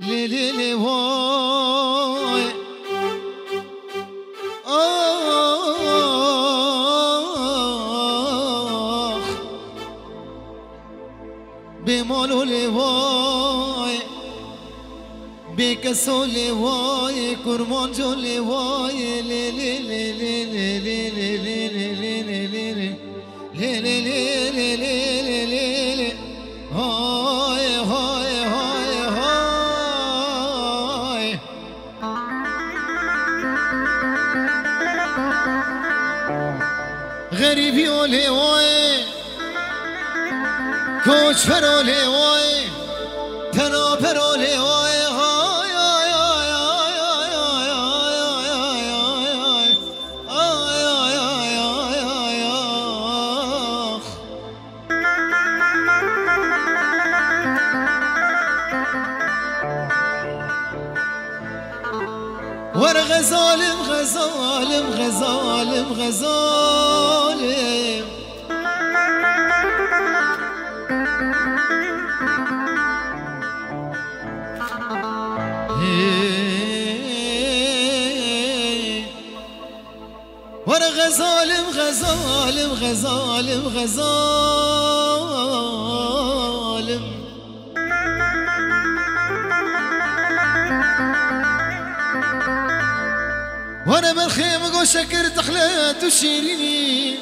لي لي لي واي آخ بمالو لي واي بكسو لي واي كرمانجو لي واي لي لي لي لي لي لي لي لي لي لي لي لي لي لي لي هاي هاي هاي هاي غريبي ولي واي کوچ فرولي واي تنا فرولي واي هاي هاي هاي ورغ ظالم غزالم غزالم غزالم ورغ ظالم غزالم غزالم غزالم وانا بالخيم اقول شكرت حلات وشيريني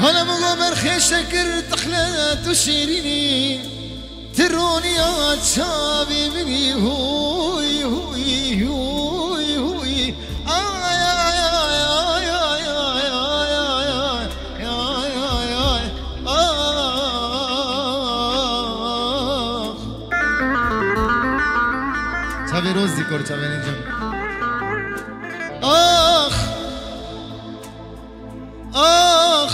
وانا بقول بالخيم شكرت حلات وشيريني تروني يا شابي مني هوي هوي هوي هوي شابي روز ديكور شابي نجم آخ آخ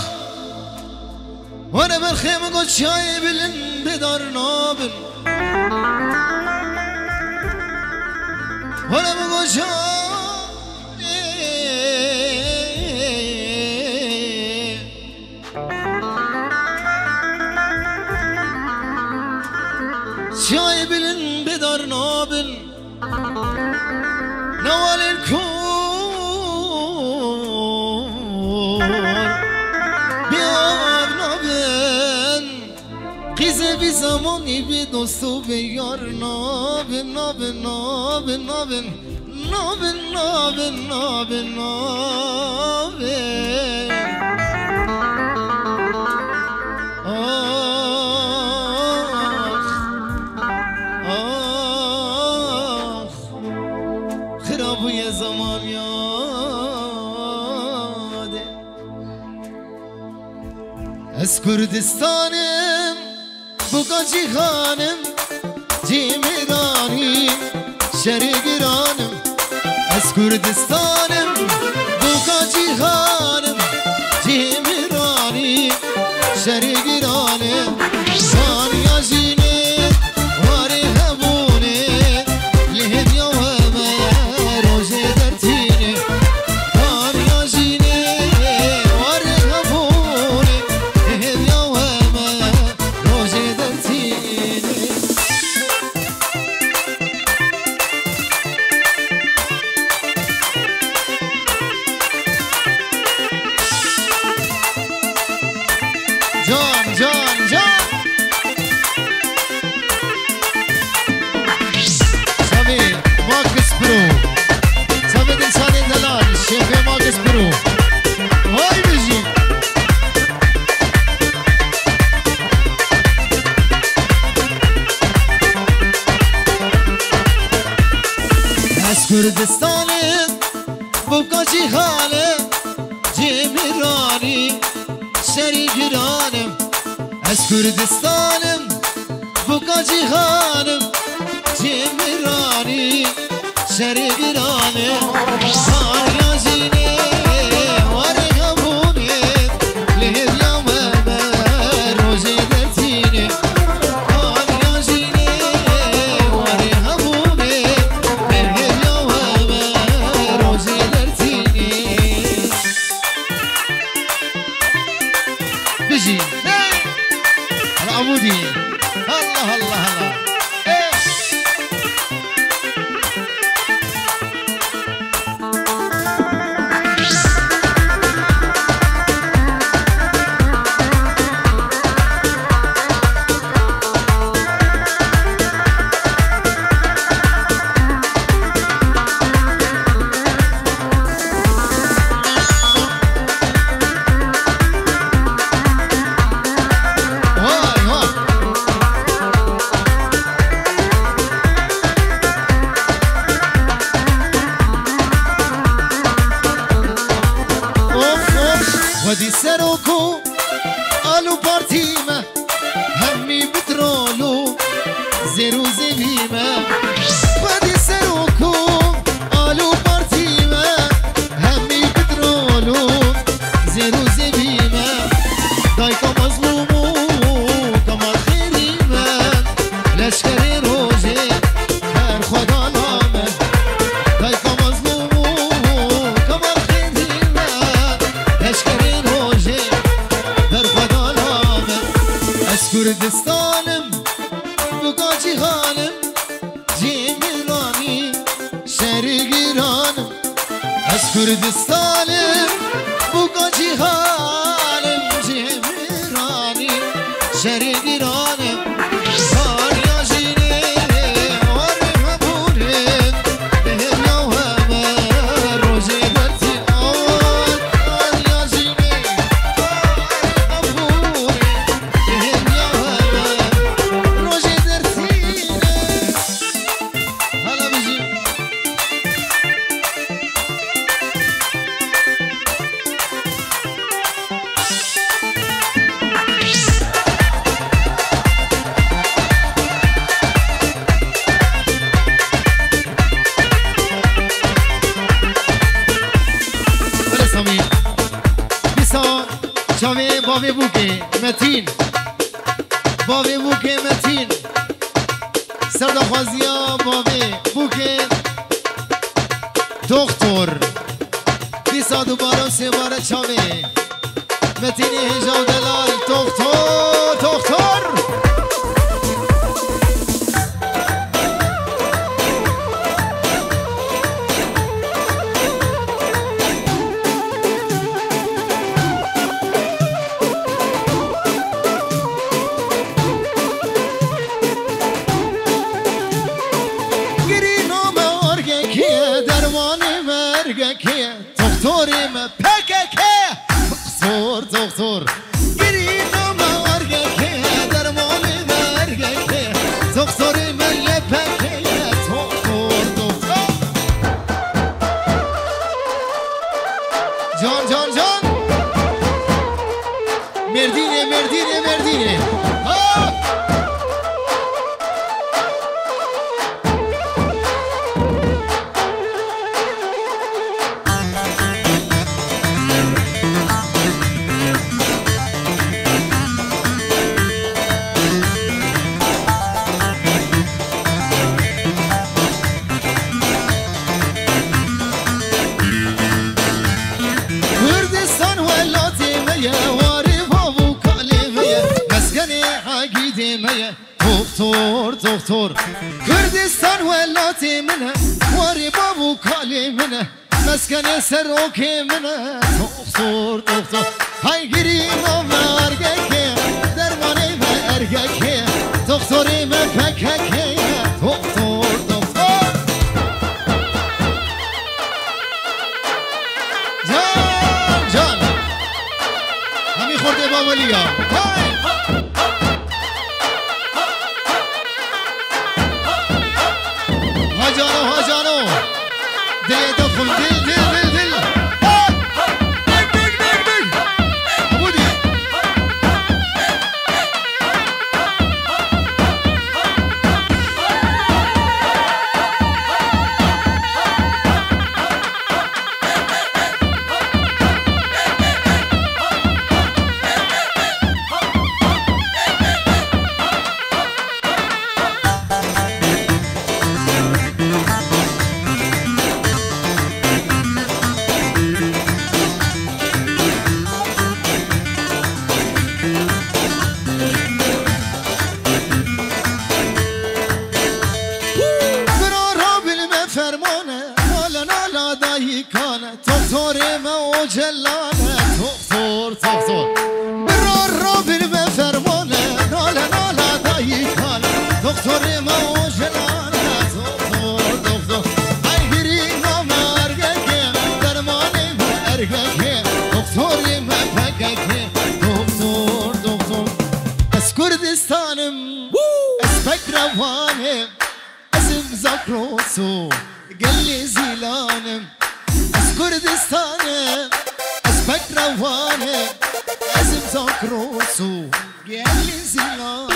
وانا بالخيمة قلت شايب الانبدار نابل وانا بقول شايب الانبدار نابل نوال الكون بياب نابل قيزة بزماني بدوستو بيار نابل نابل نابل نابل نابل نابل نابل نابل آخ آخ خرابو یه زمان یاده از کردستانم بگا جیخانم جیمیرانی شریگرانم از کردستانم بگا جیخانم جیمیرانی شریگرانم سانیا جینه واری هبونه لهدیا همه روزه درتینه سانیا جینه واری هبونه لهدیا همه روزه درتینه جان جان جان سامي ماكس برو سامي دلساني دلال الشيخ ماكس برو هاي بيجي از کردستانت بوکاچی خاله جیمیرانی شریگرانم از کردستانم بوکاچی خانم جیمیرانی شریگرانم سانیا جینه واری هبونه لهدیا همه روزه درتینه سانیا جینه واری هبونه لهدیا همه روزه درتینه بيجي العمودي الله برتيمة همي بترولو زيرو زبيمة ودي سروكو قالوا برتيمة همي بترولو زيرو زبيمة دايكا مظلومو كما خيريمة لشكري روجي هر خدا نامه دايكا مظلومو كما خيريمة لشكري روجي هر خدا نامه از کردستانم بگا جیهانم جیمیرانی شهر گیرانم از کردستانم بگا جیهانم جیمیرانی شهر گیرانم ساریا جینه وارم بورن دهیا و همه روزه برتی آن ساریا جینه وارم بورن دهیا و همه روزه درتینه حالا بجیم برسامی بیسا چاوه باوه بوکه متین باوه بوکه متین سردخوازیا باوه بوکه دکتر بیسا دوباره سه باره چاوه متین هجاو دلال دکتر دکتریم پکک دکتر گرینم ارگک درمان مرگک دکتریم لپک دکتر جان مردینه دکتر کردستان ولاتی منه واری بابو کالی منه مسکن سروک منه دکتر های گریم و ارگک درمانی و ارگک دکتری من پکک دکتر جان همی خورده بابلیا هاجانو دل دخل دل عبودي كردستانم اسمك روانم اسم زكروسو قلي زيلانم اس كردستانم اسمك روانم اسم ساكروسو قال زيلا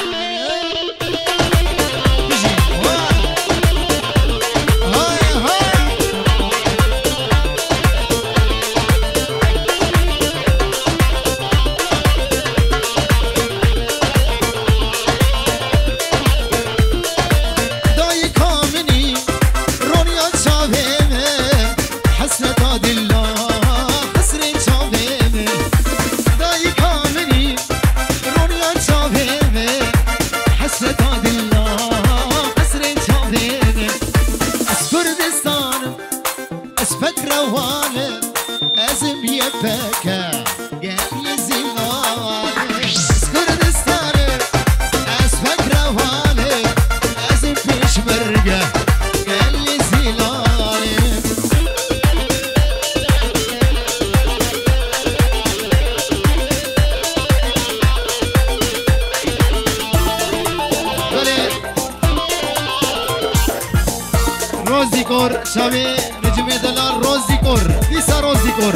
روزیکور شاوی نجمه دلار روزیکور دیسا روزیکور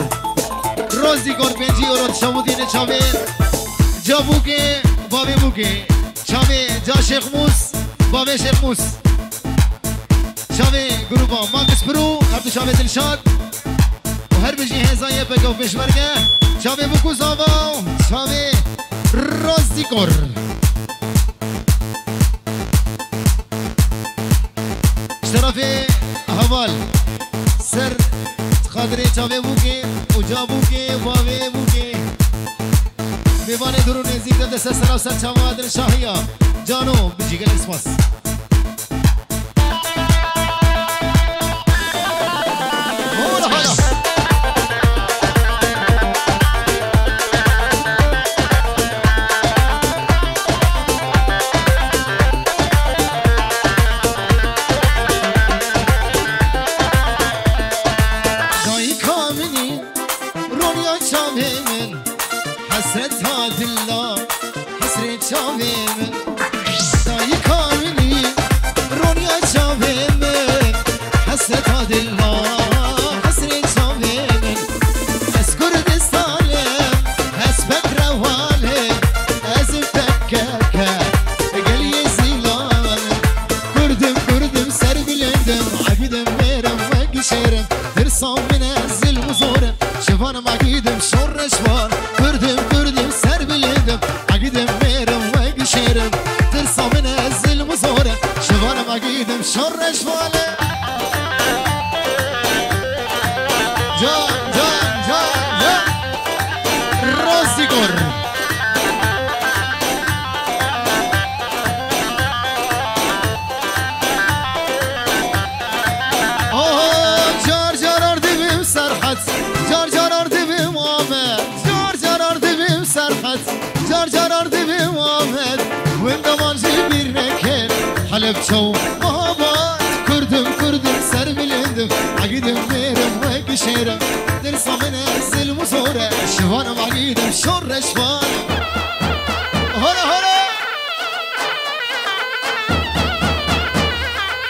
5 یورو شامودین شاوی جا بوکه بابی بوکه شاوی جا شیخ موس بابی شیخ موس شاوی گروبا مانکس برو هر شاوی دلشاد و هر بجی هزایه بگو بشورگه شاوی بوکو زاوا شاوی روزیکور شرفي هوال سر خاطري چاوي بوكي وجا بوكي واوي بوكي بيباني درو نزيك ده دست سر سر چاوا در شاهيا جانو بجيگل اسماس شو مهابات كردم سر بلندم عقيدم ميرم ويك شيرم درسا من أزل مزورة شفانم عقيدم شر شفانم هلا هلا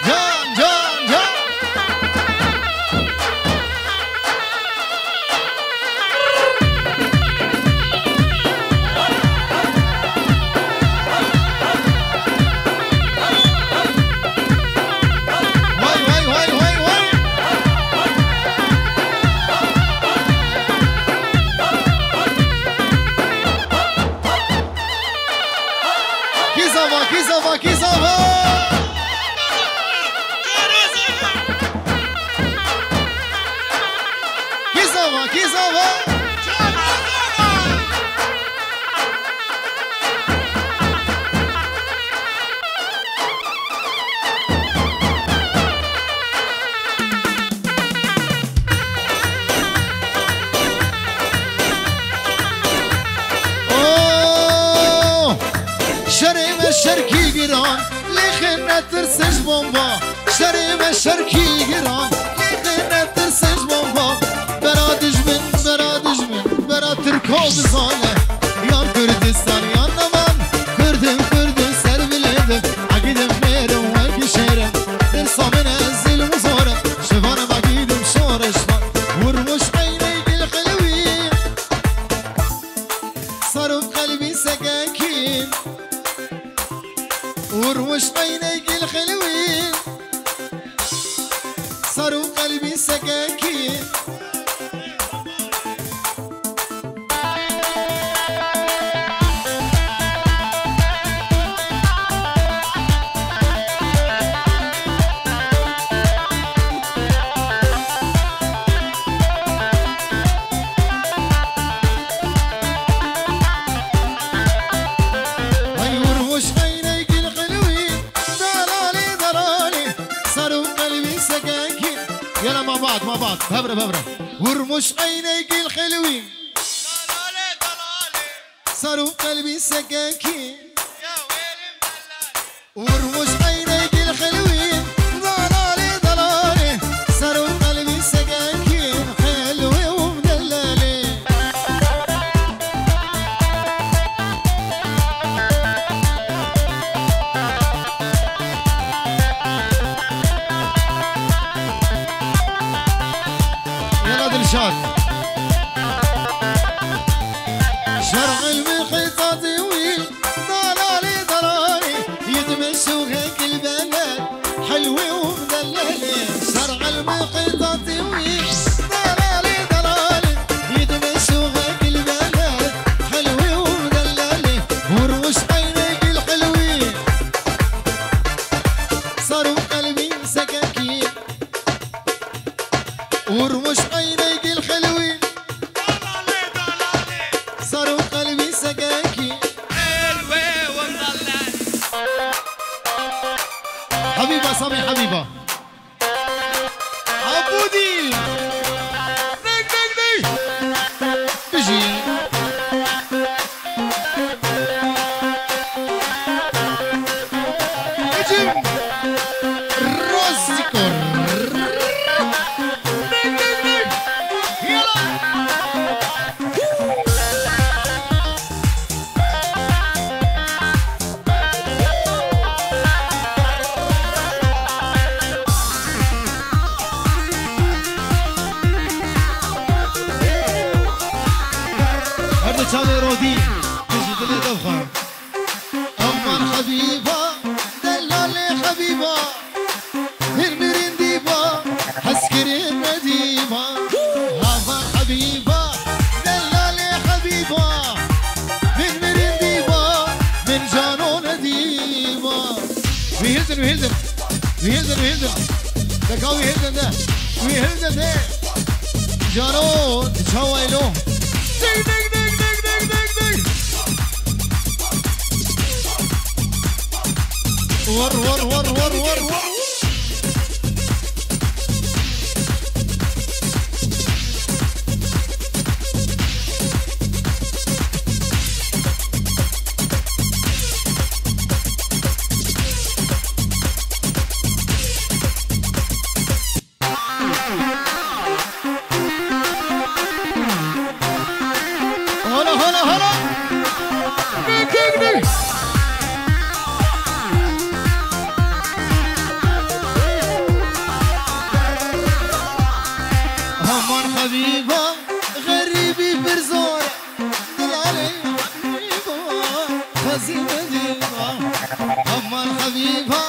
جان جان جان شرکی گران لیخه نترسش بامبا شریم شرکی گران لیخه نترسش بامبا برا دجمن برا ترکا بزانه یار کردستان یان نمان کردم سر بلندم عقیدم میرم و گشیرم درسا من ازل مزارم شفانم عقیدم شارشمان ورمش عینه گل خلوی صرف ورمش عينيك الحلوين صاروا قلبي سكاكين يلا مع بعض مع بعض بهبرة بهبرة ورمش عينيك الحلوين ضلالي ضلالي صاروا قلبي سكاكين يا ويلي مدلالي ورمش عينيك الحلوين ضلالي ضلالي صاروا قلبي سكاكين حلوة ومدلالي دلشاد شرع المحيط طويل ضلالي ضلالي يتمشوا هيك البلد حلوة ومدللة شرع المحيط طويل ضلالي ضلالي يتمشوا هيك البلد حلوة ومدللة ورمش عينيك الحلوين صاروا قلبي سكاكين ورمش عينيك الحلوين ضلالي ضلالي صاروا قلبي سكاكين حلوة ومدلالي حبيبة صبي حبيبة عبودي دق دق دق اجي اجي روزيكور هذا رودي تجي دلي دفخة أما الحبيبة دلالي حبيبة هرمرين ديبة حسكرين نديبة أما الحبيبة دلالي حبيبة هرمرين ديبة من جانو نديبة ويهزن ويهزن ويهزن ويهزن ده قوي يهزن ده ويهزن ده جانو تتشوي له دق دق دق دق دق دق ور ور ور ور ور ور هلا هلا هلا همان حبيبة غريبي برزورة دلالي حبيبة خزينة ديبة همان حبيبة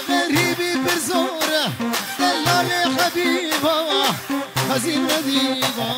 غريبي برزورة دلالي حبيبة خزينة ديبة